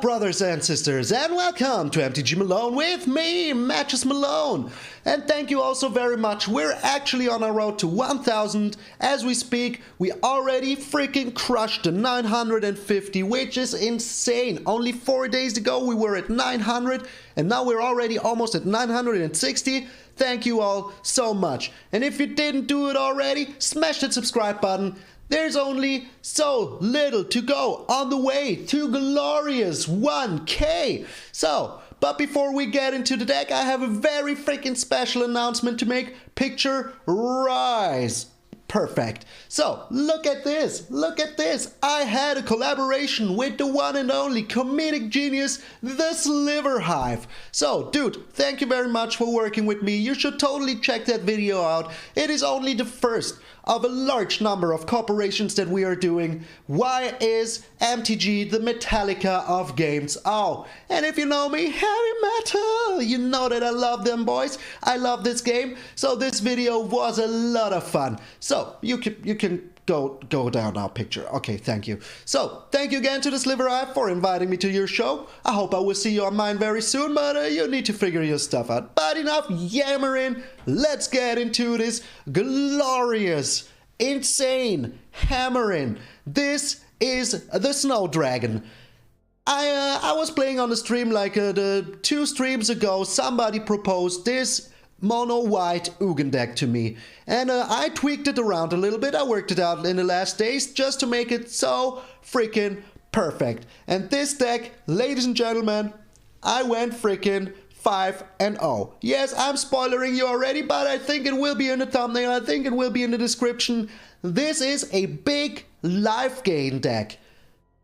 brothers and sisters, and welcome to MTG Malone with me, MtgA Malone. And thank you all so very much. We're actually on our road to 1000 as we speak. We already freaking crushed the 950, which is insane. Only 4 days ago we were at 900, and now we're already almost at 960. Thank you all so much. And if you didn't do it already, smash that subscribe button. There's only so little to go on the way to glorious 1K. But before we get into the deck, I have a very freaking special announcement to make. Picture rise. Perfect. So, look at this. Look at this. I had a collaboration with the one and only comedic genius, the Sliver Hive. So, dude, thank you very much for working with me. You should totally check that video out. It is only the first of a large number of cooperations that we are doing. Why is MTG the Metallica of games? Oh, and if you know me, heavy metal, you know that I love them boys. I love this game, so this video was a lot of fun. So you can go down our picture. Okay, thank you. So thank you again to the Sliver Hive for inviting me to your show. I hope I will see you on mine very soon, but you need to figure your stuff out. But enough yammering. Let's get into this glorious, insane hammering. This is the Snow Dragon. I was playing on the stream like 2 streams ago. Somebody proposed this mono white Ugin deck to me, and I tweaked it around a little bit. I worked it out in the last days just to make it so freaking perfect. And this deck, ladies and gentlemen, I went freaking 5-0. Yes, I'm spoilering you already, but I think it will be in the thumbnail. I think it will be in the description. This is a big life gain deck.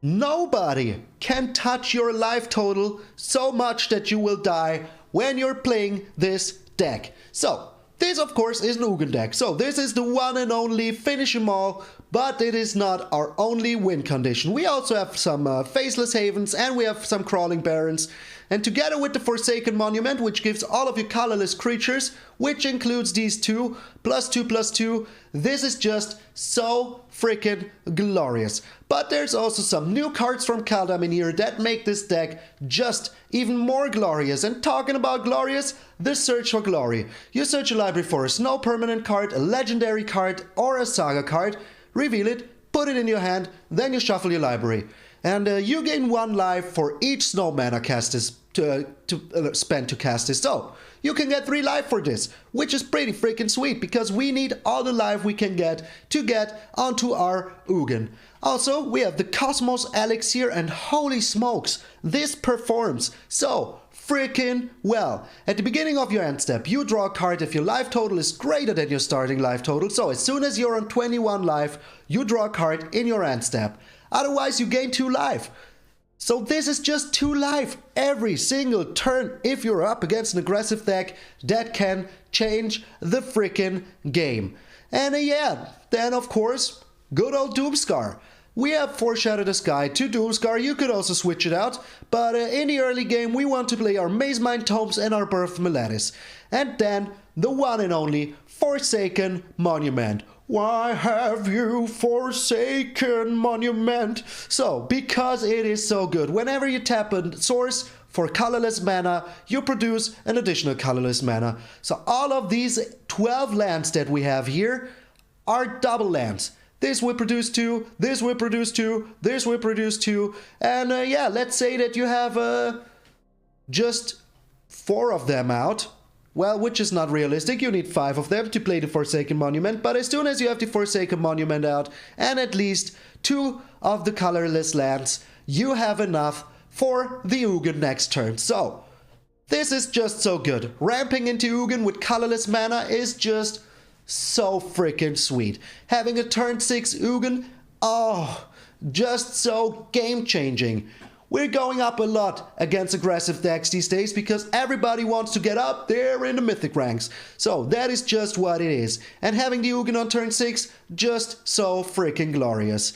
Nobody can touch your life total so much that you will die when you're playing this deck. So this of course is an Ugin deck. So this is the one and only finish them all, but it is not our only win condition. We also have some Faceless Havens, and we have some Crawling Barons. And together with the Forsaken Monument, which gives all of you colorless creatures, which includes these two, +2/+2, this is just so freaking glorious. But there's also some new cards from Kaldheim in here that make this deck just even more glorious. And talking about glorious, the Search for Glory. You search your library for a Snow permanent card, a legendary card, or a Saga card, reveal it, put it in your hand, then you shuffle your library. And you gain 1 life for each Snow mana cast this spend to cast this. So you can get 3 life for this, which is pretty freaking sweet because we need all the life we can get to get onto our Ugin. Also, we have the Cosmos Elixir, and holy smokes, this performs so freaking well. At the beginning of your end step, you draw a card if your life total is greater than your starting life total. So as soon as you're on 21 life, you draw a card in your end step. Otherwise, you gain 2 life. So this is just 2 life every single turn if you're up against an aggressive deck that can change the freaking game. And yeah, then of course, good old Doomscar. We have Foreshadow the Sky to Doomscar. You could also switch it out, but in the early game we want to play our Mazemind Tomes and our Birth Meletis. And then the one and only Forsaken Monument. Why have you forsaken Monument? So, because it is so good. Whenever you tap a source for colorless mana, you produce an additional colorless mana. So all of these 12 lands that we have here are double lands. This will produce 2, this will produce 2, this will produce 2. And yeah, let's say that you have just 4 of them out. Well, which is not realistic. You need 5 of them to play the Forsaken Monument, but as soon as you have the Forsaken Monument out and at least 2 of the colorless lands, you have enough for the Ugin next turn. So, this is just so good. Ramping into Ugin with colorless mana is just so freaking sweet. Having a turn 6 Ugin, oh, just so game changing. We're going up a lot against aggressive decks these days because everybody wants to get up there in the mythic ranks. So that is just what it is. And having the Ugin on turn 6, just so freaking glorious.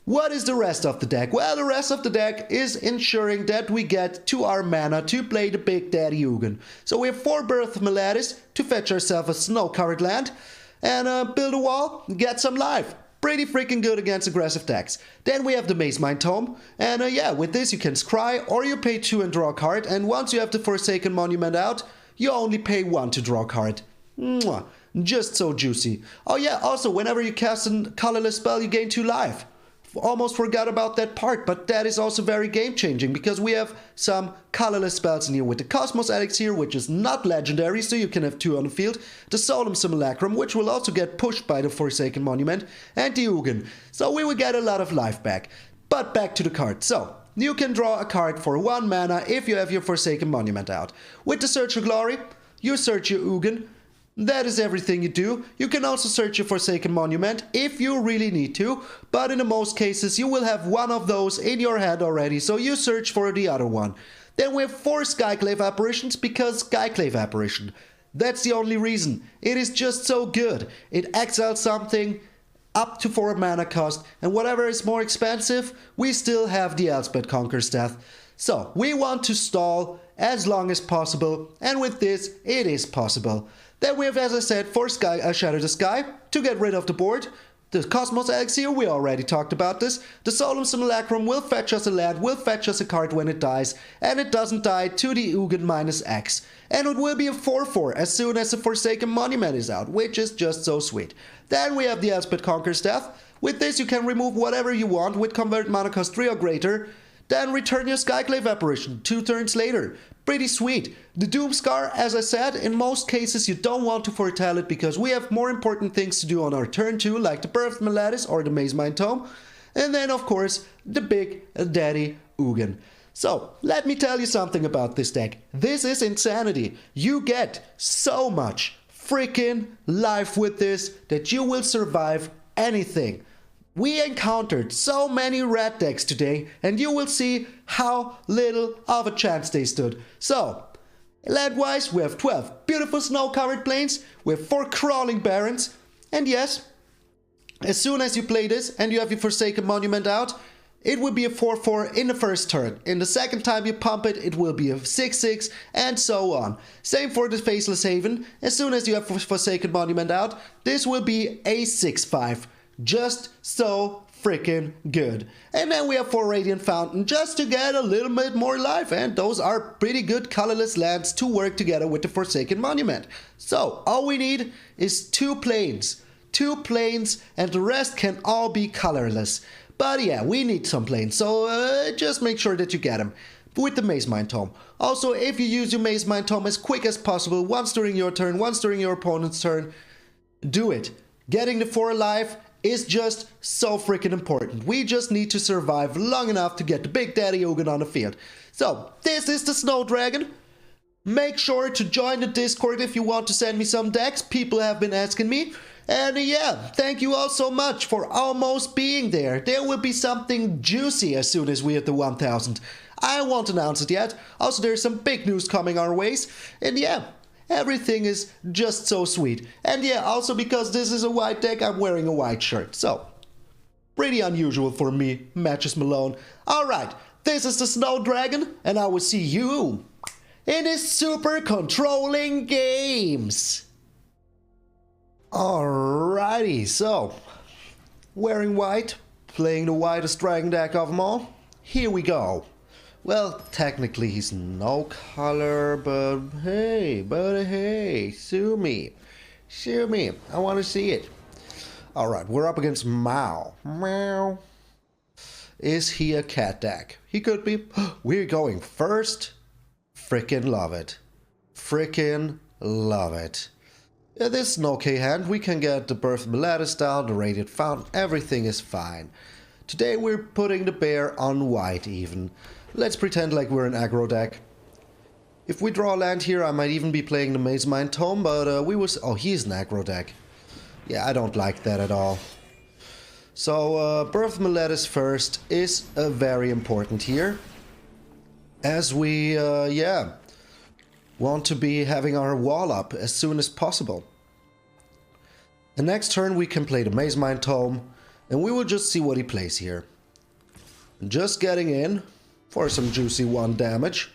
What is the rest of the deck? Well, the rest of the deck is ensuring that we get to our mana to play the Big Daddy Ugin. So we have 4 Birth Meletis to fetch ourselves a snow-covered land and build a wall, get some life. Pretty freaking good against aggressive decks. Then we have the Maze Mind Tome, and yeah, with this you can scry, or you pay 2 and draw a card, and once you have the Forsaken Monument out, you only pay 1 to draw a card. Mwah. Just so juicy. Oh yeah, also whenever you cast a colorless spell, you gain 2 life. Almost forgot about that part, but that is also very game-changing, because we have some colorless spells in here with the Cosmos Elixir, which is not legendary, so you can have 2 on the field, the Solemn Simulacrum, which will also get pushed by the Forsaken Monument, and the Ugin, so we will get a lot of life back. But back to the card. So, you can draw a card for 1 mana if you have your Forsaken Monument out. With the Search for Glory, you search your Ugin. That is everything you do. You can also search your Forsaken Monument if you really need to, but in the most cases you will have one of those in your hand already, so you search for the other one. Then we have 4 Skyclave Apparitions, because Skyclave Apparition. That's the only reason. It is just so good. It exiles something up to 4 mana cost, and whatever is more expensive, we still have the Elspeth Conquers Death. So, we want to stall as long as possible, and with this, it is possible. Then we have, as I said, 4 Shatter the Sky to get rid of the board. The Cosmos Elixir, we already talked about this. The Solemn Simulacrum will fetch us a land, will fetch us a card when it dies, and it doesn't die to the Ugin -X. And it will be a 4/4 as soon as the Forsaken Monument is out, which is just so sweet. Then we have the Elspeth Conquers Death. With this you can remove whatever you want with convert mana cost 3 or greater. Then return your Skyclave Apparition 2 turns later. Pretty sweet. The Doomscar, as I said, in most cases you don't want to foretell it, because we have more important things to do on our turn 2, like the Birth Meletis or the Maze Mind Tome. And then, of course, the big daddy Ugin. So, let me tell you something about this deck. This is insanity. You get so much freaking life with this that you will survive anything. We encountered so many red decks today, and you will see how little of a chance they stood. So, land-wise, we have 12 beautiful snow-covered plains, we have 4 crawling barrens, and yes, as soon as you play this and you have your Forsaken Monument out, it will be a 4/4 in the first turn. In the second time you pump it, it will be a 6/6, and so on. Same for the Faceless Haven. As soon as you have Forsaken Monument out, this will be a 6/5. Just so freaking good. And then we have 4 Radiant Fountain just to get a little bit more life, and those are pretty good colorless lands to work together with the Forsaken Monument. So all we need is 2 plains. 2 plains, and the rest can all be colorless. But yeah, we need some plains, so just make sure that you get them with the Maze Mind Tome. Also, if you use your Maze Mind Tome as quick as possible, once during your turn, once during your opponent's turn, do it. Getting the 4 alive is just so freaking important. We just need to survive long enough to get the Big Daddy Ugin on the field. So, this is the Snow Dragon. Make sure to join the Discord if you want to send me some decks. People have been asking me. And yeah, thank you all so much for almost being there. There will be something juicy as soon as we hit the 1000. I won't announce it yet. Also, there's some big news coming our ways. And yeah, everything is just so sweet. And yeah, also because this is a white deck, I'm wearing a white shirt. So, pretty unusual for me, MTG Malone. Alright, this is the Snow Dragon, and I will see you in his super controlling games. Alrighty, so, wearing white, playing the whitest dragon deck of them all. Here we go. Well, technically he's no color, but hey, sue me. Sue me, I want to see it. Alright, we're up against Mao. Meow. Is he a cat deck? He could be. We're going first. Frickin' love it. Frickin' love it. Yeah, this is an okay hand. We can get the Birth Meletis down, the Radiant Fountain, everything is fine. Today we're putting the bear on white even. Let's pretend like we're an aggro deck. If we draw land here, I might even be playing the Maze Mind Tome, but we will... Oh, he's an aggro deck. Yeah, I don't like that at all. So, Birth Meletis first is very important here. As we, yeah, want to be having our wall up as soon as possible. The next turn we can play the Maze Mind Tome, and we will just see what he plays here. Just getting in for some juicy 1 damage.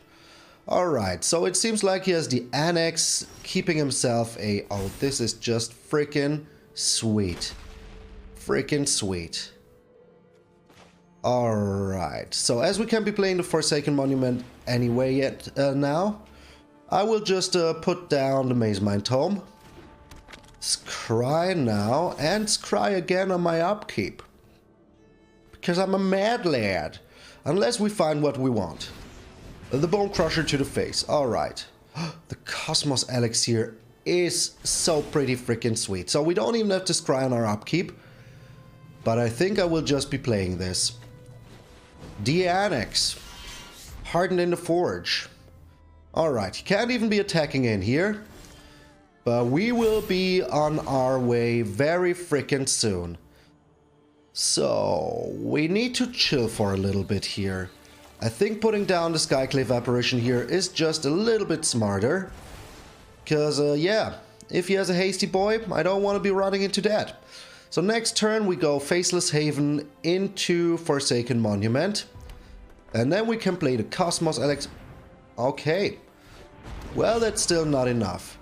Alright, so it seems like he has the Annex, keeping himself a... Oh, this is just freaking sweet. freaking sweet. Alright, so as we can't be playing the Forsaken Monument anyway yet now, I will just put down the Maze Mine Tome. Scry now, and scry again on my upkeep. Because I'm a mad lad. Unless we find what we want. The Bone Crusher to the face, alright. The Cosmos Elixir is so pretty freaking sweet. So we don't even have to scry on our upkeep. But I think I will just be playing this. The Annex. Hardened in the Forge. Alright, he can't even be attacking in here. But we will be on our way very freaking soon. So, we need to chill for a little bit here. I think putting down the Skyclave Apparition here is just a little bit smarter. Because, yeah, if he has a Hasty Boy, I don't want to be running into that. So next turn we go Faceless Haven into Forsaken Monument. And then we can play the Cosmos Alex. Okay. Well, that's still not enough.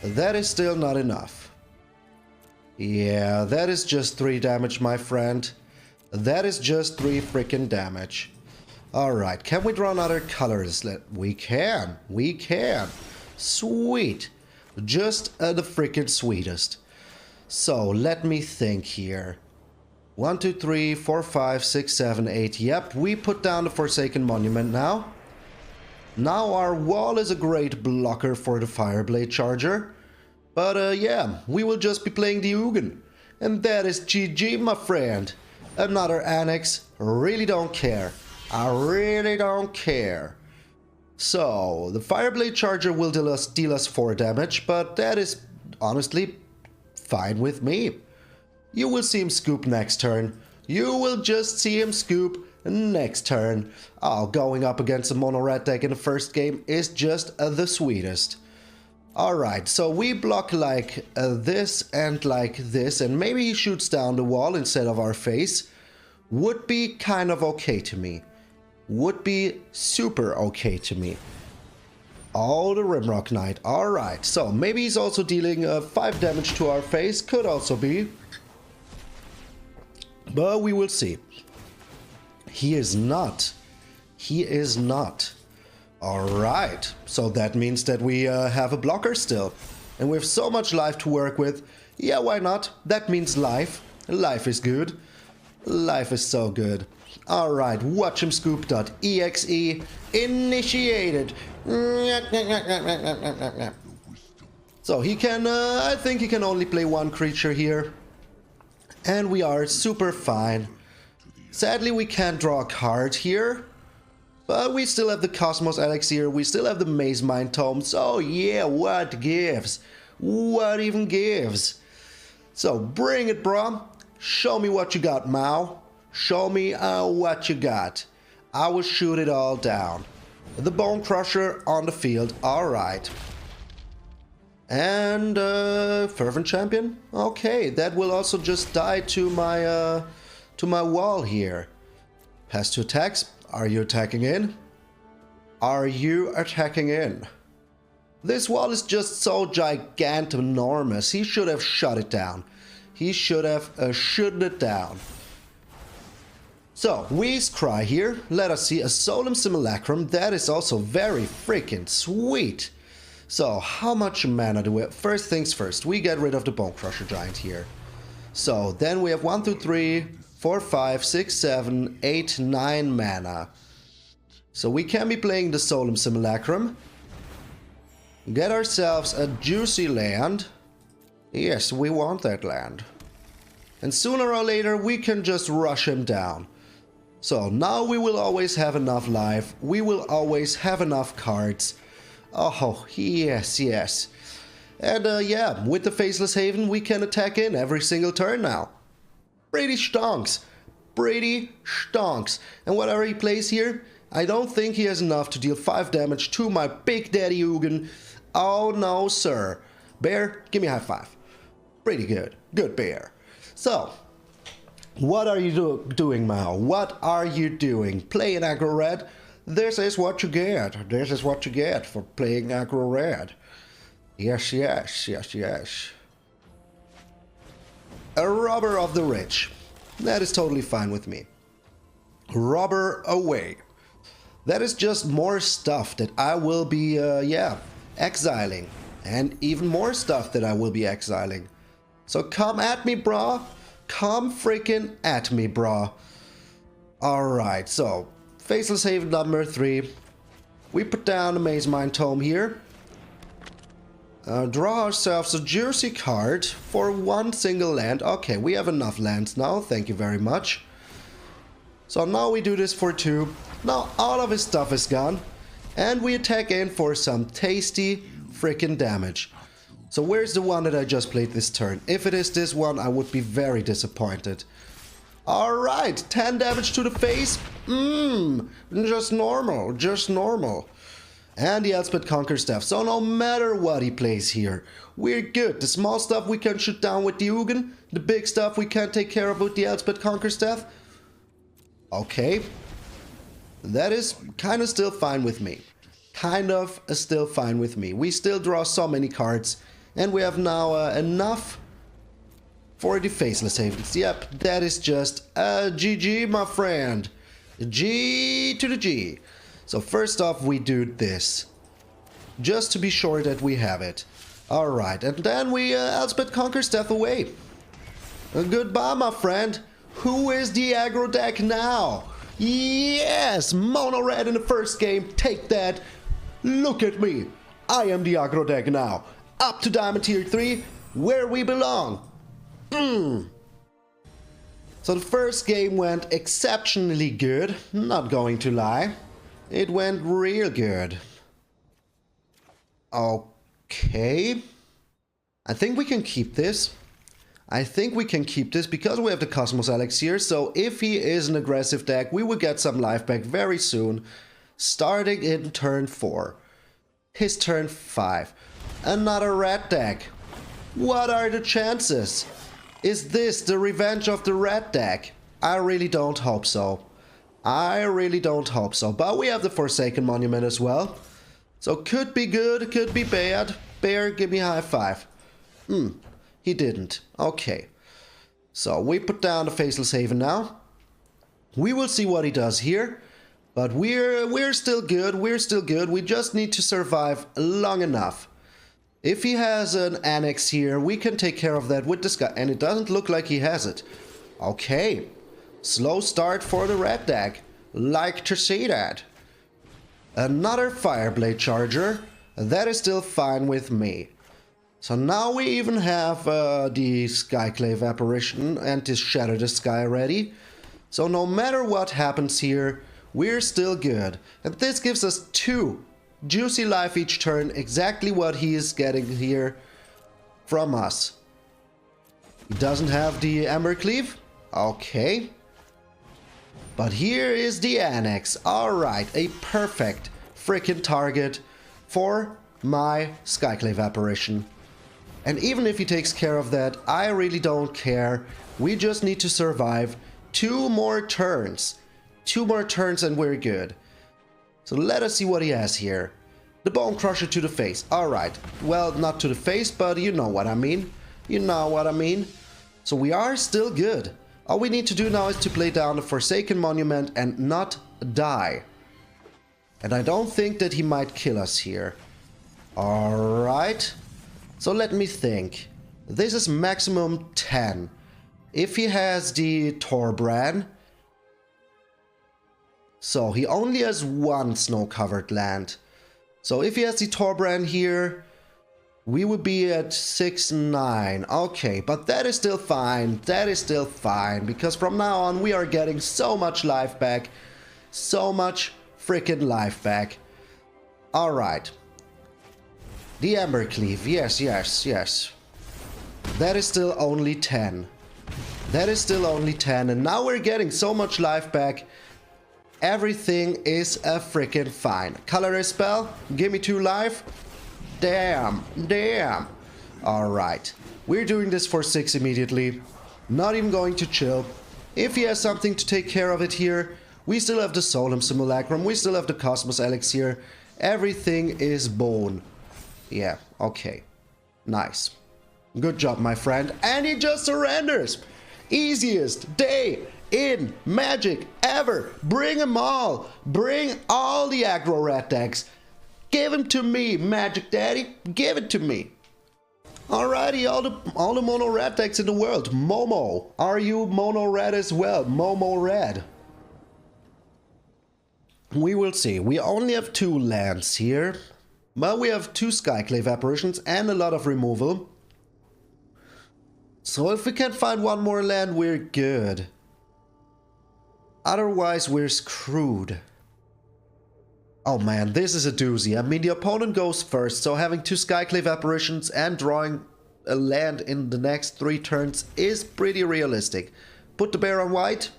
That is still not enough. Yeah, that is just 3 damage, my friend. That is just 3 freaking damage. Alright, can we draw another colors? We can. We can. Sweet. Just the freaking sweetest. So, let me think here. 1, 2, 3, 4, 5, 6, 7, 8. Yep, we put down the Forsaken Monument now. Now our wall is a great blocker for the Fireblade Charger. But yeah, we will just be playing the Ugin. And that is GG, my friend. Another Annex. Really don't care. I really don't care. So, the Fireblade Charger will deal us 4 damage, but that is honestly fine with me. You will see him scoop next turn. You will just see him scoop next turn. Oh, going up against a mono red deck in the first game is just the sweetest. Alright, so we block like this, and maybe he shoots down the wall instead of our face. Would be kind of okay to me. Would be super okay to me. Oh, the Rimrock Knight. Alright, so maybe he's also dealing 5 damage to our face. Could also be. But we will see. He is not. He is not. Alright, so that means that we have a blocker still. And we have so much life to work with. Yeah, why not? That means life. Life is good. Life is so good. Alright, watchhimscoop.exe initiated. So he can, I think he can only play 1 creature here. And we are super fine. Sadly, we can't draw a card here. But we still have the Cosmos Elixir, we still have the Maze Mine Tome. So yeah, what gives? What even gives? So bring it, bro. Show me what you got, Mao. Show me what you got. I will shoot it all down. The Bone Crusher on the field. Alright. And Fervent Champion? Okay, that will also just die to my wall here. Pass 2 attacks. Are you attacking in? Are you attacking in? This wall is just so gigantinormous. He should have shut it down. He should have shut it down. So, we scry here. Let us see a Solemn Simulacrum. That is also very freaking sweet. So, how much mana do we have? First things first, we get rid of the Bone Crusher Giant here. So, then we have 1, 2, 3, 4, 5, 6, 7, 8, 9 mana. So we can be playing the Solemn Simulacrum. Get ourselves a juicy land. Yes, we want that land. And sooner or later we can just rush him down. So now we will always have enough life. We will always have enough cards. Oh, yes, yes. And yeah, with the Faceless Haven we can attack in every single turn now. Pretty stonks. Pretty stonks. And whatever he plays here, I don't think he has enough to deal 5 damage to my Big Daddy Ugin. Oh no, sir. Bear, give me a high five. Pretty good. Good bear. So, what are you doing, Mao? What are you doing? Playing aggro red? This is what you get. This is what you get for playing aggro red. Yes, yes, yes, yes. a robber of the rich. That is totally fine with me. Robber away. That is just more stuff that I will be, exiling. And even more stuff that I will be exiling. So come at me, brah. Come freaking at me, brah. Alright, so Faceless Haven number 3. We put down a Maze Mine Tome here. Draw ourselves a juicy card for 1 single land. Okay, we have enough lands now. Thank you very much. So now we do this for 2. Now all of his stuff is gone. And we attack in for some tasty freaking damage. So where's the one that I just played this turn? If it is this one, I would be very disappointed. Alright, 10 damage to the face. Just normal, just normal. And the Elspeth Conquer Staff. So no matter what he plays here, we're good. The small stuff we can shoot down with the Ugin. The big stuff we can take care of with the Elspeth Conquer Staff. Okay. That is kind of still fine with me. Still fine with me. We still draw so many cards. And we have now enough for the Faceless Havens. Yep, that is just a GG, my friend. G to the G. So first off, we do this. Just to be sure that we have it. Alright, and then we Elspeth Conquer Staff away. Goodbye, my friend. Who is the aggro deck now? Yes! Mono Red in the first game. Take that. Look at me. I am the aggro deck now. Up to Diamond Tier 3, where we belong. So the first game went exceptionally good. Not going to lie. It went real good. Okay. I think we can keep this. Because we have the Cosmos Elixir. So if he is an aggressive deck, we will get some life back very soon. Starting in turn 4. His turn 5. Another red deck. What are the chances? Is this the revenge of the red deck? I really don't hope so. But we have the Forsaken Monument as well. So could be good, could be bad. Bear, give me a high five. He didn't. Okay. So we put down the Faceless Haven now. We will see what he does here. But we're still good. We just need to survive long enough. If he has an annex here, we can take care of that with this guy. And it doesn't look like he has it. Okay. Slow start for the red deck. Like to see that. Another Fireblade Charger. That is still fine with me. So now we even have the Skyclave Apparition and this Shatter the Sky ready. So no matter what happens here, we're still good. And this gives us 2 juicy life each turn, exactly what he is getting here from us. He doesn't have the Embercleave. Okay. But here is the Annex. Alright, a perfect freaking target for my Skyclave Apparition. And even if he takes care of that, I really don't care. We just need to survive 2 more turns. 2 more turns and we're good. So let us see what he has here. The Bone Crusher to the face. Alright. Well, not to the face, but you know what I mean. So we are still good. All we need to do now is to play down the Forsaken Monument and not die. And I don't think that he might kill us here. Alright. So let me think. This is maximum 10. If he has the Torbran. So he only has 1 snow-covered land. So if he has the Torbran here, we would be at 6-9. Okay, but that is still fine. Because from now on we are getting so much life back. So much freaking life back. Alright. The Embercleave. Yes. That is still only 10. And now we're getting so much life back. Everything is a freaking fine. Colorless spell, give me 2 life. Damn. Alright. We're doing this for 6 immediately. Not even going to chill. If he has something to take care of it here, we still have the Solemn Simulacrum, we still have the Cosmos Elixir. Everything is bone. Yeah, okay. Nice. Good job, my friend. And he just surrenders. Easiest day in Magic ever. Bring them all. Bring all the aggro red decks. Give them to me, Magic Daddy. Give it to me. Alrighty, all the mono red decks in the world. Momo, are you mono red as well? Momo red. We will see. We only have 2 lands here. Well, we have 2 Skyclave apparitions and a lot of removal. So if we can find one more land, we're good. Otherwise, we're screwed. Oh man, this is a doozy. I mean, the opponent goes first, so having 2 Skyclave apparitions and drawing a land in the next 3 turns is pretty realistic. Put the bear on white.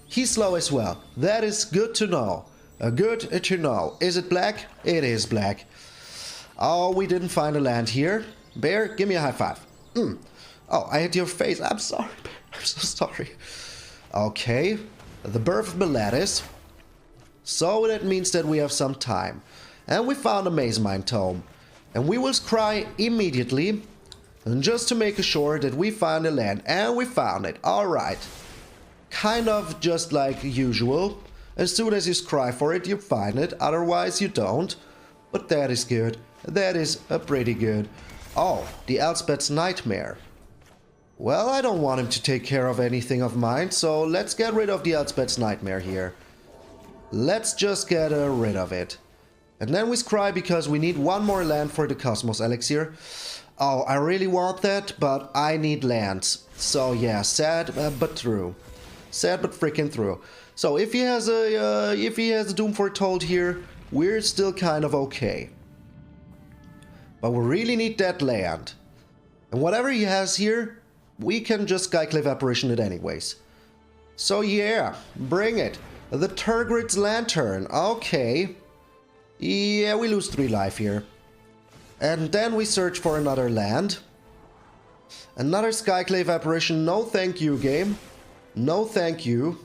He's slow as well. That is good to know. Good to know. Is it black? It is black. Oh, we didn't find a land here. Bear, give me a high five. Oh, I hit your face. I'm sorry, Bear. I'm so sorry. Okay. The Birth of Meletis. So that means that we have some time. And we found a Maze Mine Tome. And we will scry immediately. And just to make sure that we find a land. And we found it. Alright. Kind of just like usual. As soon as you scry for it, you find it. Otherwise, you don't. But that is good. That is pretty good. Oh, the Elspeth's Nightmare. Well, I don't want him to take care of anything of mine. So let's get rid of the Elspeth's Nightmare here. Let's just get rid of it. And then we scry because we need 1 more land for the Cosmos Elixir. Oh, I really want that, but I need lands. So yeah, sad but true. Sad but freaking true. So if he has a Doom Foretold here, we're still kind of okay. But we really need that land. And whatever he has here, we can just Skyclave Apparition it anyways. So yeah, bring it. The Tergrid's Lantern. Okay. Yeah, we lose 3 life here. And then we search for another land. Another Skyclave Apparition. No thank you, game. No thank you.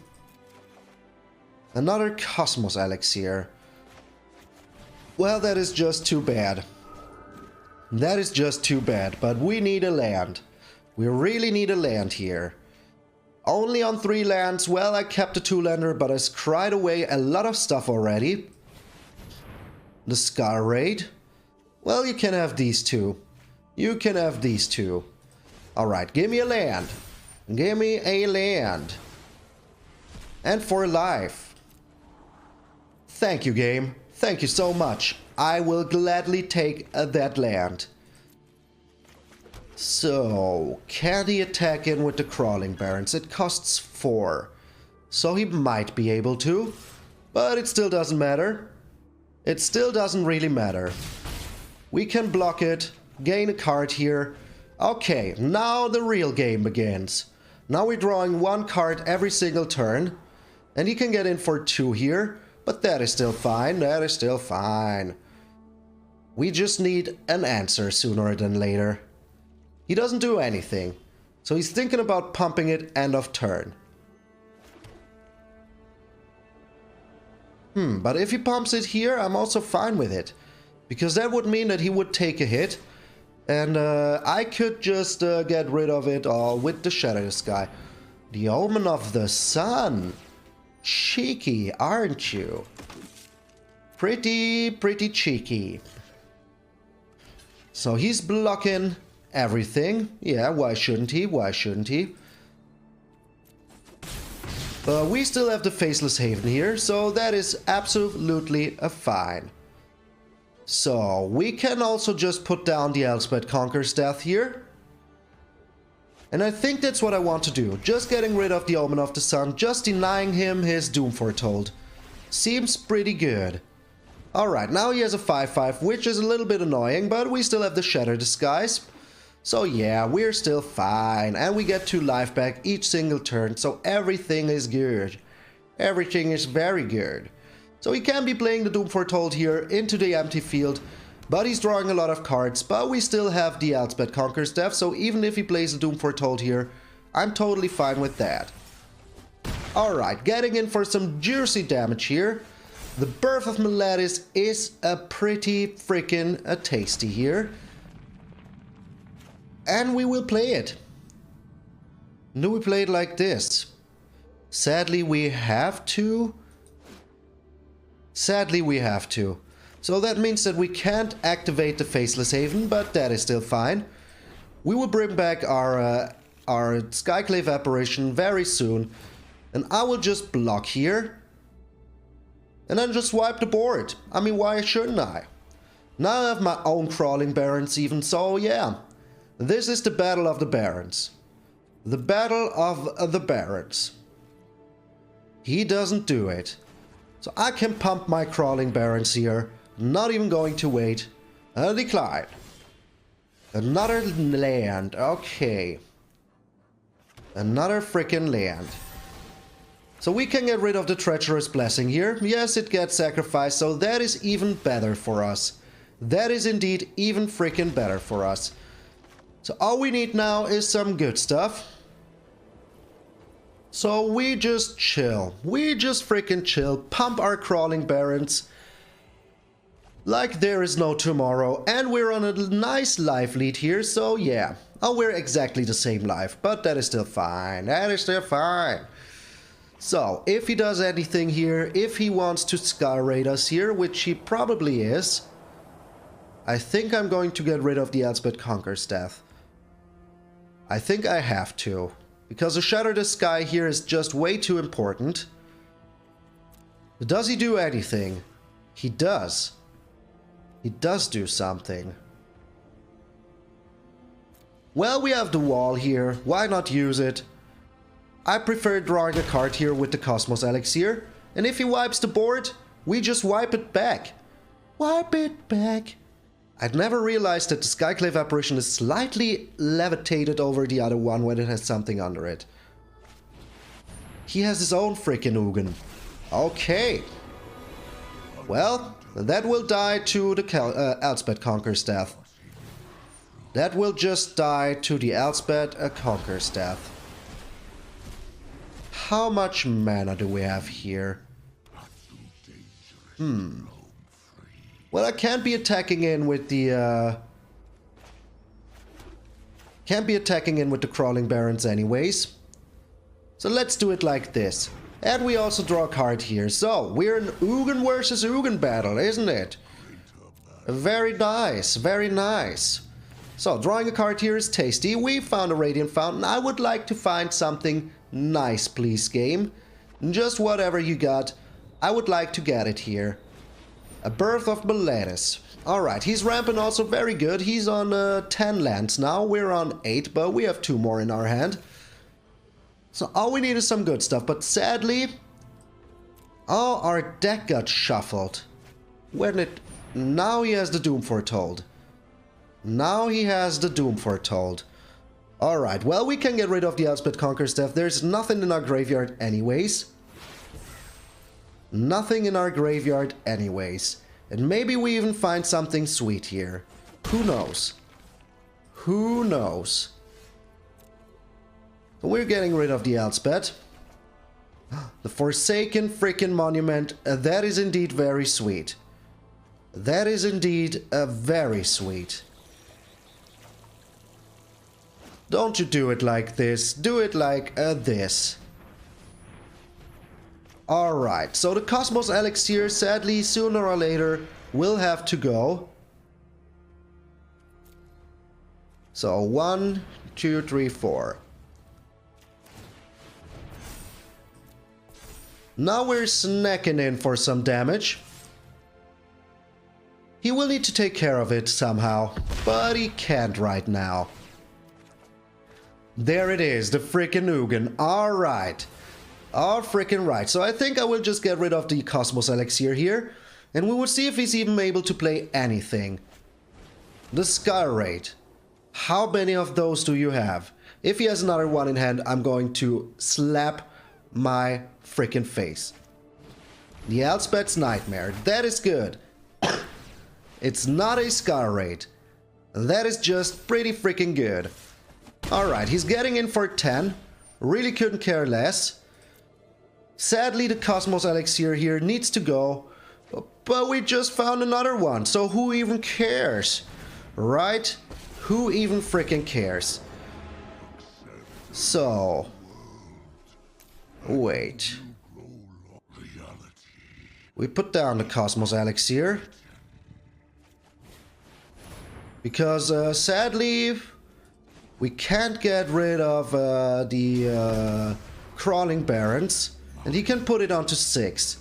Another Cosmos Elixir. Well, that is just too bad. That is just too bad, but we need a land. We really need a land here. Only on 3 lands. Well, I kept a 2-lander, but I scried away a lot of stuff already. The Scar Raid. Well, you can have these 2. You can have these 2. Alright, give me a land. Give me a land. And for life. Thank you, game. Thank you so much. I will gladly take that land. So, can he attack in with the Crawling Barrens? It costs 4. So he might be able to. But it still doesn't matter. It still doesn't really matter. We can block it. Gain a card here. Okay, now the real game begins. Now we're drawing 1 card every single turn. And he can get in for 2 here. But that is still fine. That is still fine. We just need an answer sooner than later. He doesn't do anything. So he's thinking about pumping it end of turn. But if he pumps it here, I'm also fine with it. Because that would mean that he would take a hit. And I could just get rid of it all with the Shadow Sky. The Omen of the Sun. Cheeky, aren't you? Pretty cheeky. So he's blocking everything. Yeah, why shouldn't he? Why shouldn't he? But we still have the Faceless Haven here, so that is absolutely fine. So we can also just put down the Elspeth Conqueror's Death here. And I think that's what I want to do. Just getting rid of the Omen of the Sun, just denying him his Doom Foretold. Seems pretty good. Alright, now he has a 5/5, which is a little bit annoying, but we still have the Shatter Disguise. So yeah, we're still fine, and we get 2 life back each single turn, so everything is good. Everything is very good. So he can be playing the Doom Foretold here into the empty field, but he's drawing a lot of cards, but we still have the Elspeth Conqueror's Death, so even if he plays the Doom Foretold here, I'm totally fine with that. Alright, getting in for some juicy damage here. The Birth of Meletis is a pretty freaking tasty here. And we will play it. Do we play it like this? Sadly, we have to. Sadly, we have to. So that means that we can't activate the Faceless Haven, but that is still fine. We will bring back our Skyclave Apparition very soon. And I will just block here. And then just wipe the board. I mean, why shouldn't I? Now I have my own Crawling Barons even, so yeah. This is the Battle of the Barons. The Battle of the Barons. He doesn't do it. So I can pump my Crawling Barons here. Not even going to wait. A decline. Another land. Okay. Another freaking land. So we can get rid of the Treacherous Blessing here. Yes, it gets sacrificed, so that is even better for us. That is indeed even freaking better for us. So all we need now is some good stuff. So we just chill. We just freaking chill. Pump our Crawling Barons like there is no tomorrow. And we're on a nice life lead here, so yeah. Oh, we're exactly the same life, but that is still fine. That is still fine. So, if he does anything here, if he wants to Sky Raid us here, which he probably is, I think I'm going to get rid of the Elspeth Conquer's Death. I think I have to. Because the Shatter the Sky here is just way too important. Does he do anything? He does. He does do something. Well, we have the wall here. Why not use it? I prefer drawing a card here with the Cosmos Elixir. And if he wipes the board, we just wipe it back. Wipe it back. I'd never realized that the Skyclave Apparition is slightly levitated over the other one when it has something under it. He has his own freaking Ugin. Okay. Well, that will die to the Elspeth Conquer's Death. That will just die to the Elspeth Conquer's Death. How much mana do we have here? Well, I can't be attacking in with the Crawling Barons anyways. So let's do it like this. And we also draw a card here. So, we're an Ugin versus Ugin battle, isn't it? Very nice, very nice. So, drawing a card here is tasty. We found a Radiant Fountain. I would like to find something nice, please, game. Just whatever you got. I would like to get it here. A Birth of Meletis. Alright, he's ramping also very good. He's on 10 lands now. We're on 8, but we have 2 more in our hand. So all we need is some good stuff. But sadly, oh, our deck got shuffled. Now he has the Doom Foretold. Now he has the Doom Foretold. Alright, well, we can get rid of the Elspeth Conquer's Death. There's nothing in our graveyard anyways. Nothing in our graveyard anyways. And maybe we even find something sweet here. Who knows? Who knows? We're getting rid of the Elspeth. The Forsaken freaking Monument. That is indeed very sweet. That is indeed very sweet. Don't you do it like this. Do it like this. Alright, so the Cosmos Elixir, sadly, sooner or later, will have to go. So, 1, 2, 3, 4. Now we're snacking in for some damage. He will need to take care of it somehow, but he can't right now. There it is, the frickin' Ugin. Alright. Oh, freaking right. So I think I will just get rid of the Cosmos Elixir here. And we will see if he's even able to play anything. The Sky Raid. How many of those do you have? If he has another one in hand, I'm going to slap my freaking face. The Elspeth's Nightmare. That is good. It's not a Sky Raid. That is just pretty freaking good. Alright, he's getting in for 10. Really couldn't care less. Sadly, the Cosmos Elixir here needs to go, but we just found another one, so who even cares? Right? Who even freaking cares? So... wait. We put down the Cosmos Elixir. Because, sadly, we can't get rid of the Crawling Barons. And he can put it onto 6.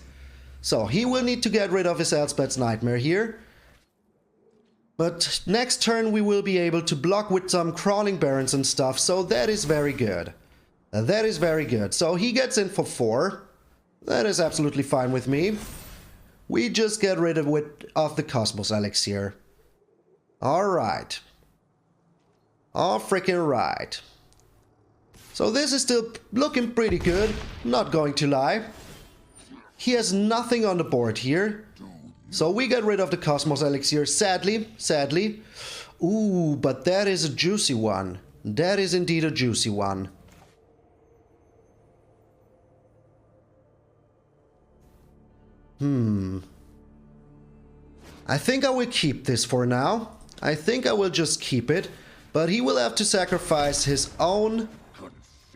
So, he will need to get rid of his Elspeth's Nightmare here. But next turn we will be able to block with some Crawling Barons and stuff. So, that is very good. That is very good. So, he gets in for 4. That is absolutely fine with me. We just get rid of the Cosmos Elixir. Alright. All freaking right. So this is still looking pretty good, not going to lie. He has nothing on the board here. So we get rid of the Cosmos Elixir, sadly. Ooh, but that is a juicy one. That is indeed a juicy one. I think I will keep this for now. I think I will just keep it. But he will have to sacrifice his own.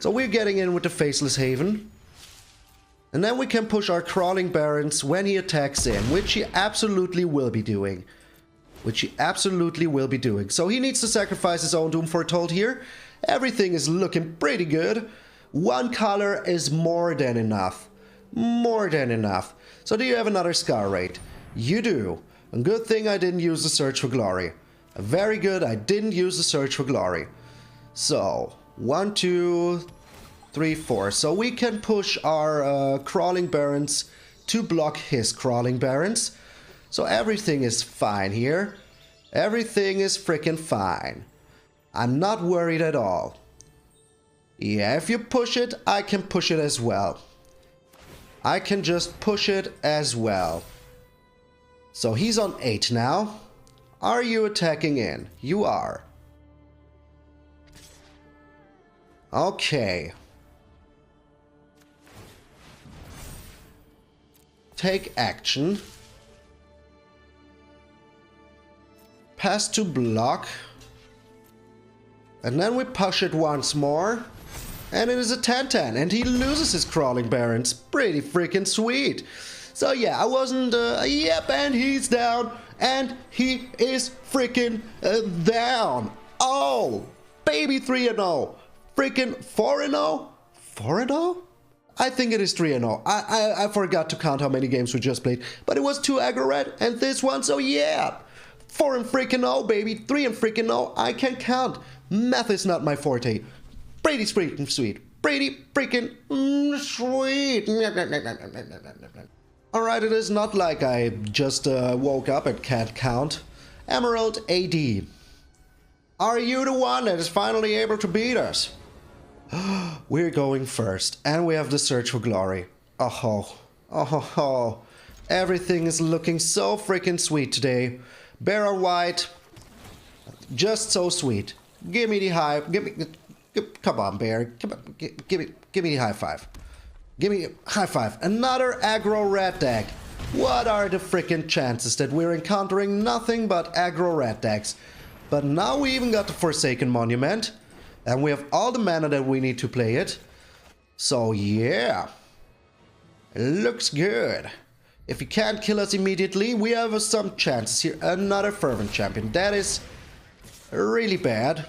So we're getting in with the Faceless Haven. And then we can push our Crawling Barons when he attacks in. Which he absolutely will be doing. So he needs to sacrifice his own Doom Foretold here. Everything is looking pretty good. 1 color is more than enough. So do you have another Scar Raid? You do. A good thing I didn't use the Search for Glory. Very good, I didn't use the Search for Glory. So, 1, 2, 3, 4. So we can push our Crawling Barons to block his Crawling Barons. So everything is fine here. Everything is freaking fine. I'm not worried at all. Yeah, if you push it, I can push it as well. I can just push it as well. So he's on 8 now. Are you attacking in? You are. Okay. Take action. Pass to block. And then we push it once more. And it is a 10-10. And he loses his Crawling Barons. Pretty freaking sweet. So yeah, I wasn't... yep, and he's down. And he is freaking down. Oh, baby 3-0. Freaking 4-0? 4-0? I think it is 3-0. I forgot to count how many games we just played. But it was 2 aggro red and this one, so yeah. 4-0, baby. 3-0. I can count. Math is not my forte. Brady's freaking sweet. Brady freaking sweet. Alright, it is not like I just woke up and can't count. Emerald AD. Are you the one that is finally able to beat us? We're going first, and we have the Search for Glory. Oh. Everything is looking so freaking sweet today. Bear on white. Just so sweet. Give me the high. Come on, Bear. Come on, give me the high five. Give me a high five. Another aggro red deck. What are the freaking chances that we're encountering nothing but aggro red decks? But now we even got the Forsaken Monument. And we have all the mana that we need to play it. So yeah. It looks good. If he can't kill us immediately, we have some chances here. Another Fervent Champion. That is really bad.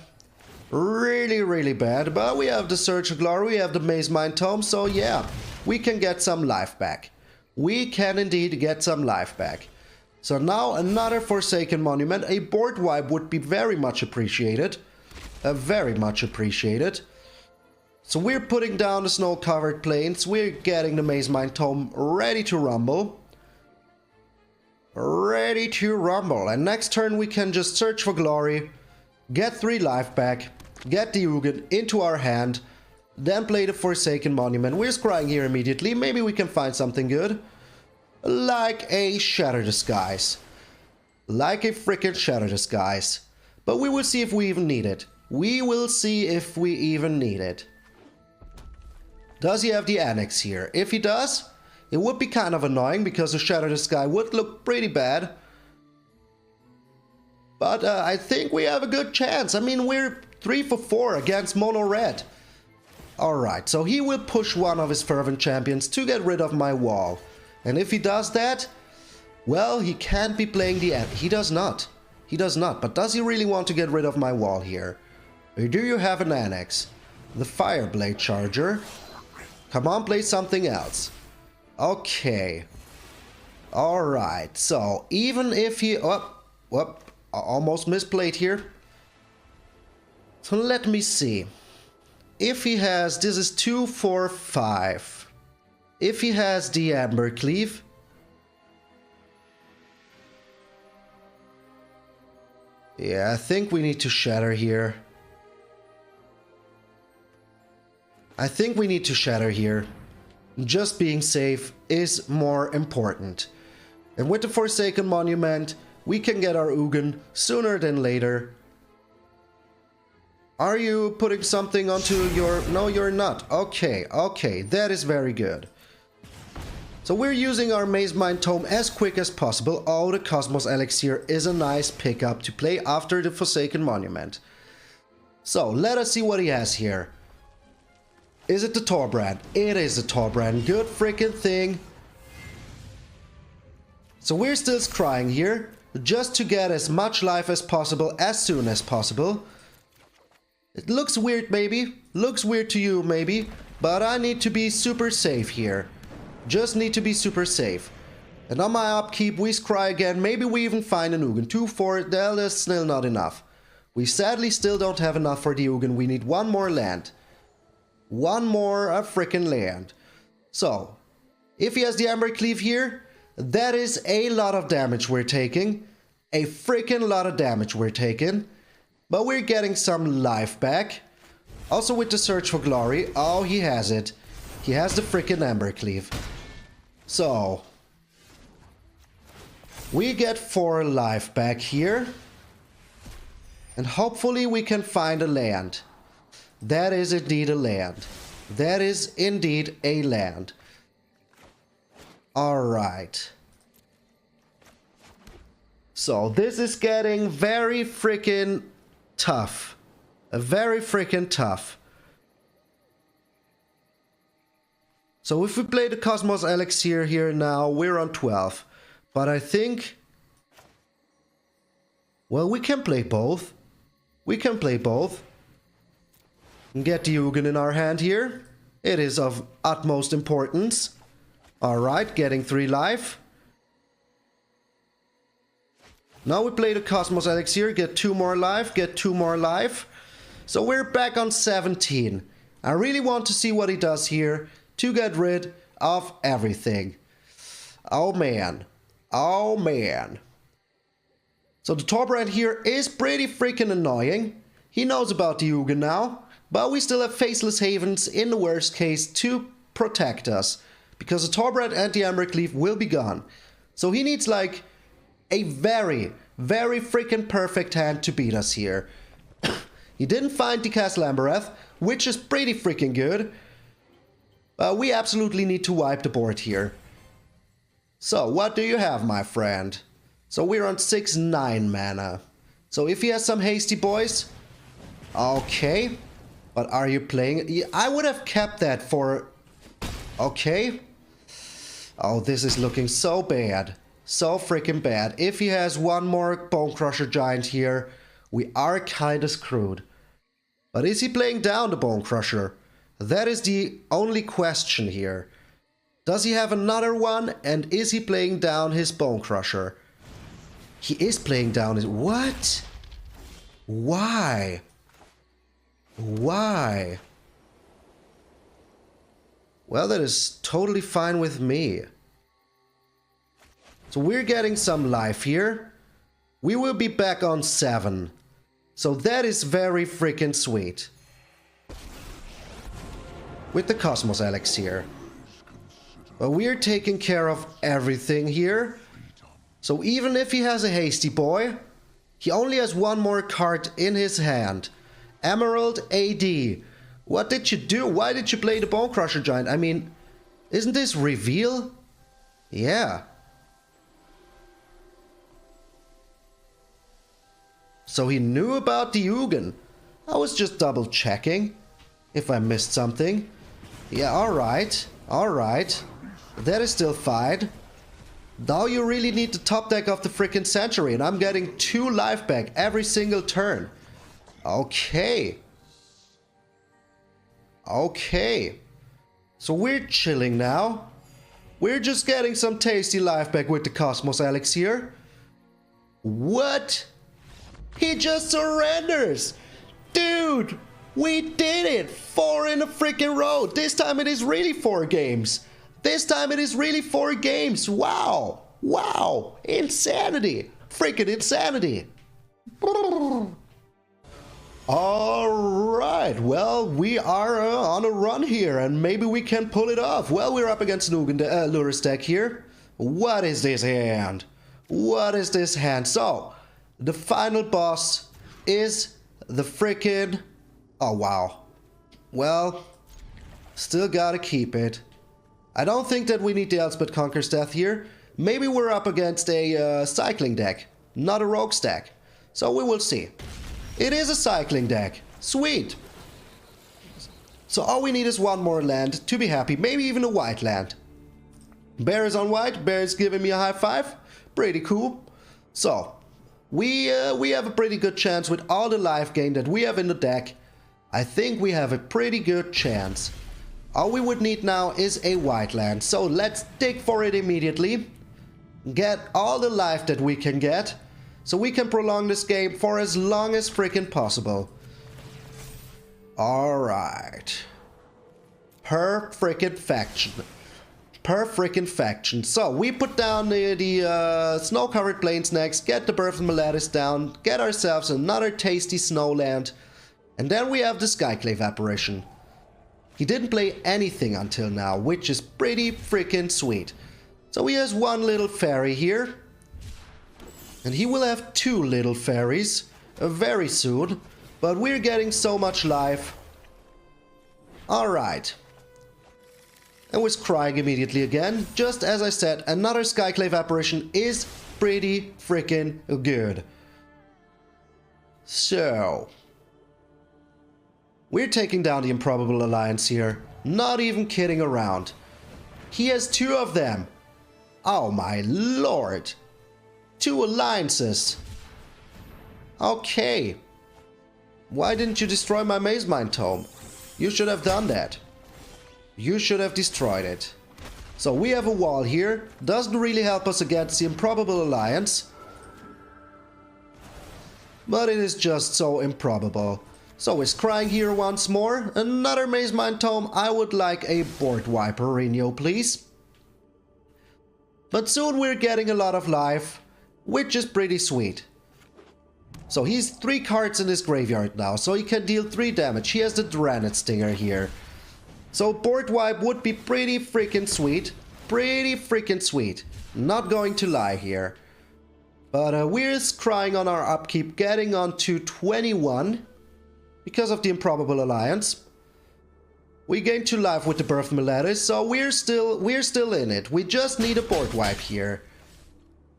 Really bad. But we have the Search for Glory, we have the Maze Mind Tome, so yeah, we can get some life back. We can indeed get some life back. So now another Forsaken Monument. A board wipe would be very much appreciated. Very much appreciated. So we're putting down the Snow-Covered Plains. We're getting the Maze Mind Tome ready to rumble. And next turn we can just Search for Glory. Get 3 life back. Get the Ugin into our hand. Then play the Forsaken Monument. We're scrying here immediately. Maybe we can find something good. Like a Shatter Disguise. Like a freaking Shatter Disguise. But we will see if we even need it. Does he have the Annex here? If he does, it would be kind of annoying because the Shatter Disguise would look pretty bad. But I think we have a good chance. I mean, we're 3 for 4 against Mono Red. Alright, so he will push one of his Fervent Champions to get rid of my wall. And if he does that, well, he can't be playing the end. He does not. He does not. But does he really want to get rid of my wall here? Or do you have an annex? The Fireblade Charger. Come on, play something else. Okay. Alright, so even if he... almost misplayed here. So let me see. If he has... This is 2, 4, 5. If he has the Amber Cleave... Yeah, I think we need to shatter here. I think we need to shatter here. Just being safe is more important. And with the Forsaken Monument, we can get our Ugin sooner than later. Are you putting something onto your... No, you're not. Okay, okay, that is very good. So we're using our Maze Mind Tome as quick as possible. Oh, the Cosmos Elixir is a nice pickup to play after the Forsaken Monument. So, let us see what he has here. Is it the Torbrand? It is the Torbrand. Good freaking thing. So we're still scrying here, just to get as much life as possible as soon as possible. It looks weird maybe, looks weird to you maybe, but I need to be super safe here. Just need to be super safe. And on my upkeep we scry again, maybe we even find an Ugin. 2, 4, that is still not enough. We sadly still don't have enough for the Ugin, we need one more land. One more freaking land. So, if he has the Amber Cleave here, that is a lot of damage we're taking. A freaking lot of damage we're taking. But we're getting some life back. Also with the Search for Glory. Oh, he has it. He has the freaking Amber Cleave. So, we get 4 life back here. And hopefully we can find a land. That is indeed a land. That is indeed a land. Alright. So this is getting very freaking tough. Very freaking tough. So if we play the Cosmos Elixir here now, we're on 12. But I think... Well, we can play both. We can play both. Get the Ugin in our hand here. It is of utmost importance. Alright, getting 3 life. Now we play the Cosmos Elixir, get 2 more life, get 2 more life. So we're back on 17. I really want to see what he does here to get rid of everything. Oh man. Oh man. So the Torbrand here is pretty freaking annoying. He knows about the Ugin now. But we still have Faceless Havens in the worst case to protect us. Because the Torbrand and the Amber Cleave will be gone. So he needs like a very, very freaking perfect hand to beat us here. He didn't find the Castle Ambereth, which is pretty freaking good. We absolutely need to wipe the board here. So what do you have, my friend? So we're on 6-9 mana. So if he has some hasty boys... Okay... But are you playing... I would have kept that for... Okay. Oh, this is looking so bad. So freaking bad. If he has one more Bone Crusher Giant here, we are kinda screwed. But is he playing down the Bone Crusher? That is the only question here. Does he have another one? And is he playing down his Bone Crusher? He is playing down his... What? Why? Why? Well, that is totally fine with me. So we're getting some life here. We will be back on 7. So that is very freaking sweet. With the Cosmos Elixir. But we're taking care of everything here. So even if he has a hasty boy, he only has one more card in his hand. Emerald AD. What did you do? Why did you play the Bone Crusher Giant? I mean, isn't this reveal? Yeah. So he knew about the UNBEATEN. I was just double checking if I missed something. Yeah, alright. Alright. That is still fine. Now you really need the top deck of the freaking Century, and I'm getting 2 life back every single turn. Okay. Okay. So we're chilling now. We're just getting some tasty life back with the Cosmos Elixir. What? He just surrenders! Dude! We did it! 4 in a freaking row! This time it is really 4 games! This time it is really 4 games! Wow! Wow! Insanity! Freaking insanity! Alright, well, we are on a run here, and maybe we can pull it off. Well, we're up against an Lurrus deck here. What is this hand? What is this hand? So, the final boss is the freaking... Oh, wow. Well, still gotta keep it. I don't think that we need the Elspeth Conquers Death here. Maybe we're up against a cycling deck, not a rogue stack. So we will see. It is a cycling deck. Sweet. So all we need is 1 more land to be happy. Maybe even a white land. Bear is on white. Bear is giving me a high five. Pretty cool. So, we have a pretty good chance with all the life gain that we have in the deck. I think we have a pretty good chance. All we would need now is a white land. So let's dig for it immediately. Get all the life that we can get. So we can prolong this game for as long as freaking possible. Alright. Per freaking faction. Per freaking faction. So we put down the snow-covered plains next. Get the Birth of Meletis down. Get ourselves another tasty snowland. And then we have the Skyclave apparition. He didn't play anything until now, which is pretty freaking sweet. So he has 1 little fairy here. And he will have 2 little fairies very soon. But we're getting so much life. Alright. And was crying immediately again. Just as I said, another Skyclave apparition is pretty freaking good. So... we're taking down the Improbable Alliance here. Not even kidding around. He has 2 of them. Oh my lord. 2 alliances. Okay. Why didn't you destroy my Maze Mine Tome? You should have done that. You should have destroyed it. So we have a wall here. Doesn't really help us against the Improbable Alliance. But it is just so improbable. So is crying here once more. Another Maze Mine Tome. I would like a board wiper, Reno, please. But soon we're getting a lot of life, which is pretty sweet. So he's 3 cards in his graveyard now, so he can deal 3 damage. He has the Dranet Stinger here. So board wipe would be pretty freaking sweet. Pretty freaking sweet. Not going to lie here. But we're crying on our upkeep, getting on to 21. Because of the Improbable Alliance. We gained 2 life with the Birth of Meletis, so we're still in it. We just need a board wipe here.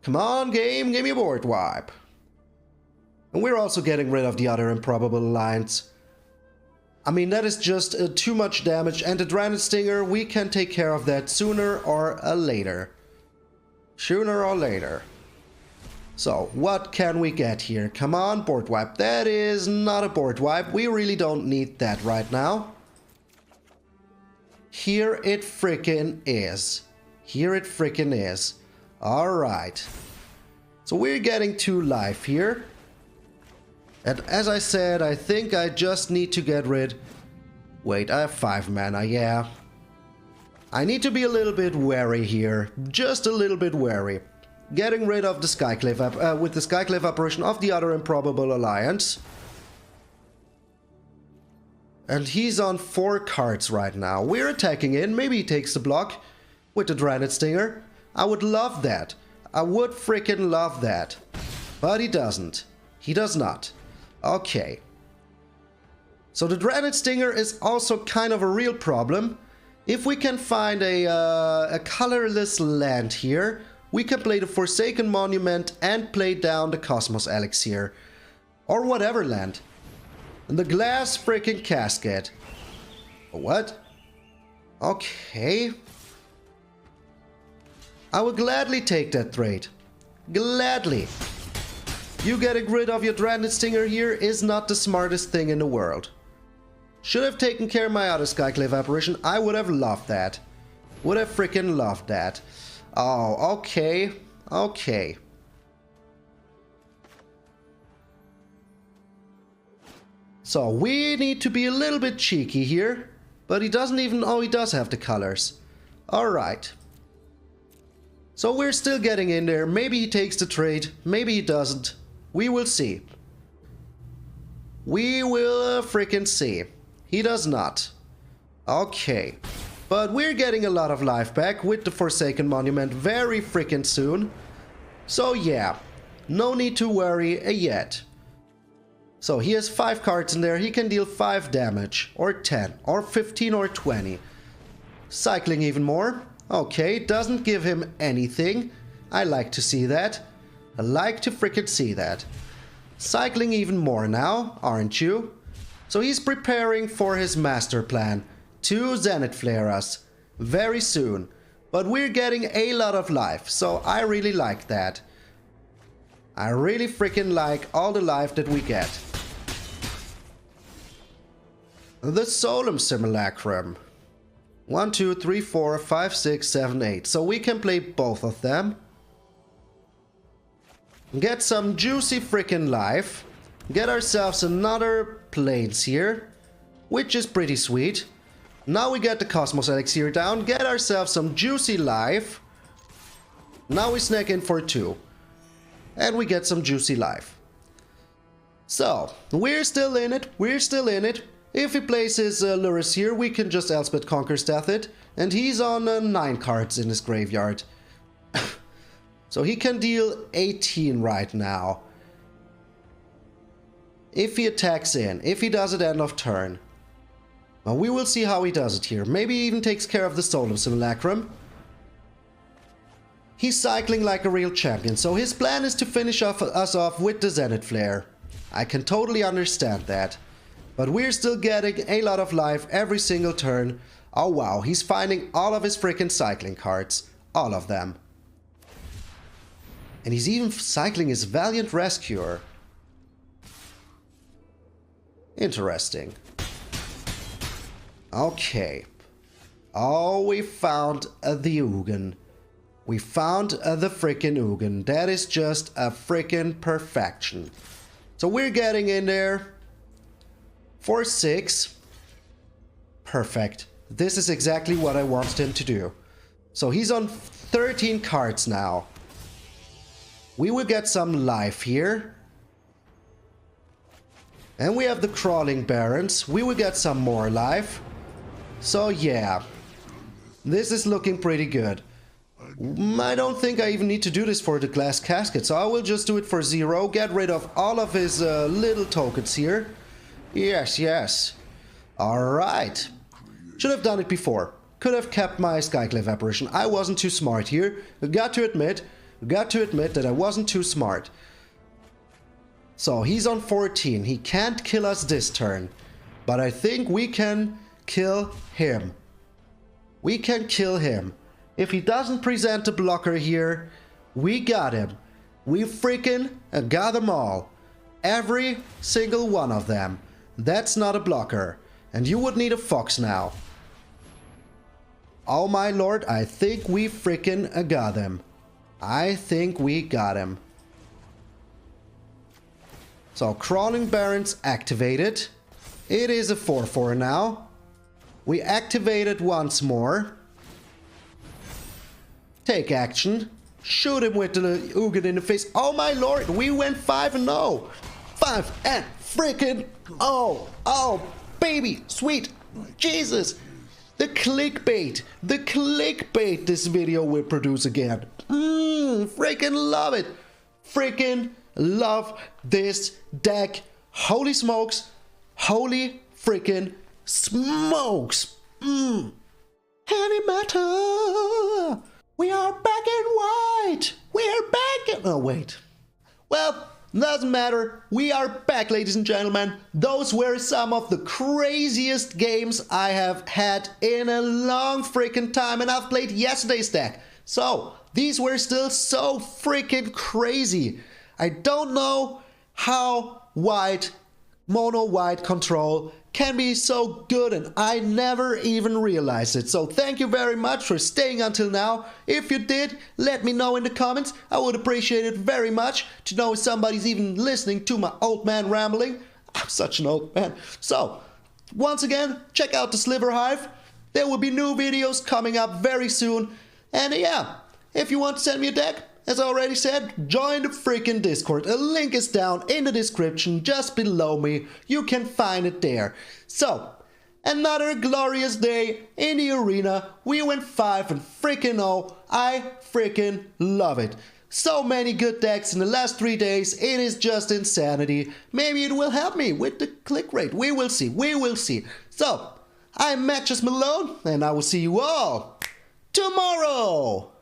Come on, game, give me a board wipe. And we're also getting rid of the other Improbable Alliance. I mean, that is just too much damage, and the Dranet Stinger, we can take care of that sooner or later. Sooner or later. So, what can we get here? Come on, board wipe. That is not a board wipe. We really don't need that right now. Here it frickin' is. Here it frickin' is. Alright. So we're getting 2 life here. And as I said, I think I just need to get rid... Wait, I have 5 mana, yeah. I need to be a little bit wary here. Just a little bit wary. Getting rid of the Skyclave with the Skyclave apparition of the other Improbable Alliance. And he's on 4 cards right now. We're attacking in. Maybe he takes the block with the Dranet Stinger. I would love that. I would freaking love that. But he doesn't. He does not. Okay. So the Dranet Stinger is also kind of a real problem. If we can find a colorless land here, we can play the Forsaken Monument and play down the Cosmos Elixir. Or whatever land. And the glass freaking casket. What? Okay. I will gladly take that trade. Gladly. You getting rid of your Dranded Stinger here is not the smartest thing in the world. Should have taken care of my other Skyclave Apparition. I would have loved that. Would have freaking loved that. Oh, okay. Okay. So we need to be a little bit cheeky here. But he doesn't even... Oh, he does have the colors. Alright. So we're still getting in there. Maybe he takes the trade. Maybe he doesn't. We will see. We will freaking see. He does not. Okay. But we're getting a lot of life back with the Forsaken Monument very freaking soon. So yeah. No need to worry yet. So he has 5 cards in there. He can deal 5 damage. Or 10. Or 15 or 20. Cycling even more. Okay, doesn't give him anything. I like to see that. I like to freaking see that. Cycling even more now, aren't you? So he's preparing for his master plan to Zenith Flare us very soon. But we're getting a lot of life, so I really like that. I really freaking like all the life that we get. The Solemn Simulacrum. 1, 2, 3, 4, 5, 6, 7, 8. So we can play both of them. Get some juicy freaking life. Get ourselves another Plains here, which is pretty sweet. Now we get the Cosmos Elixir down. Get ourselves some juicy life. Now we snack in for 2. And we get some juicy life. So, we're still in it. We're still in it. If he plays his Lurrus here, we can just Elspeth Conquers Death it. And he's on 9 cards in his graveyard. So he can deal 18 right now. If he attacks in. If he does it end of turn. Well, we will see how he does it here. Maybe he even takes care of the Solemn Simulacrum. He's cycling like a real champion. So his plan is to finish us off with the Zenith Flare. I can totally understand that. But we're still getting a lot of life every single turn. Oh wow, he's finding all of his freaking cycling cards. All of them. And he's even cycling his Valiant Rescuer. Interesting. Okay. Oh, we found the Ugin. We found the freaking Ugin. That is just a freaking perfection. So we're getting in there. For 6. Perfect. This is exactly what I wanted him to do. So he's on 13 cards now. We will get some life here. And we have the Crawling Barrens. We will get some more life. So yeah. This is looking pretty good. I don't think I even need to do this for the Glass Casket. So I will just do it for 0. Get rid of all of his little tokens here. Yes, yes. Alright. Should have done it before. Could have kept my Skyclave Apparition. I wasn't too smart here. Got to admit that I wasn't too smart. So he's on 14. He can't kill us this turn. But I think we can kill him. We can kill him. If he doesn't present a blocker here, we got him. We freaking got them all. Every single one of them. That's not a blocker. And you would need a Fox now. Oh my lord, I think we freaking got him. I think we got him. So, Crawling Barrens activated. It is a 4/4 now. We activate it once more. Take action. Shoot him with the Ugin in the face. Oh my lord, we went 5-0. 5 and freaking oh baby sweet Jesus. The clickbait this video will produce again. Freaking love it. Freaking love this deck. Holy smokes. Holy freaking smokes. Heavy metal. We are back in white. We're back in... Oh, wait. Well, Doesn't matter, we are back, ladies and gentlemen. Those were some of the craziest games I have had in a long freaking time, and I've played yesterday's deck. So, these were still so freaking crazy. I don't know how mono white control can be so good, and I never even realized it. So thank you very much for staying until now. If you did, let me know in the comments. I would appreciate it very much to know if somebody's even listening to my old man rambling. I'm such an old man. So once again, check out the Sliver Hive. There will be new videos coming up very soon. And yeah, if you want to send me a deck, as I already said, join the freaking Discord. A link is down in the description just below me. You can find it there. So, another glorious day in the arena. We went 5-0. I freaking love it. So many good decks in the last 3 days. It is just insanity. Maybe it will help me with the click rate. We will see. We will see. So, I'm MTG Malone, and I will see you all tomorrow.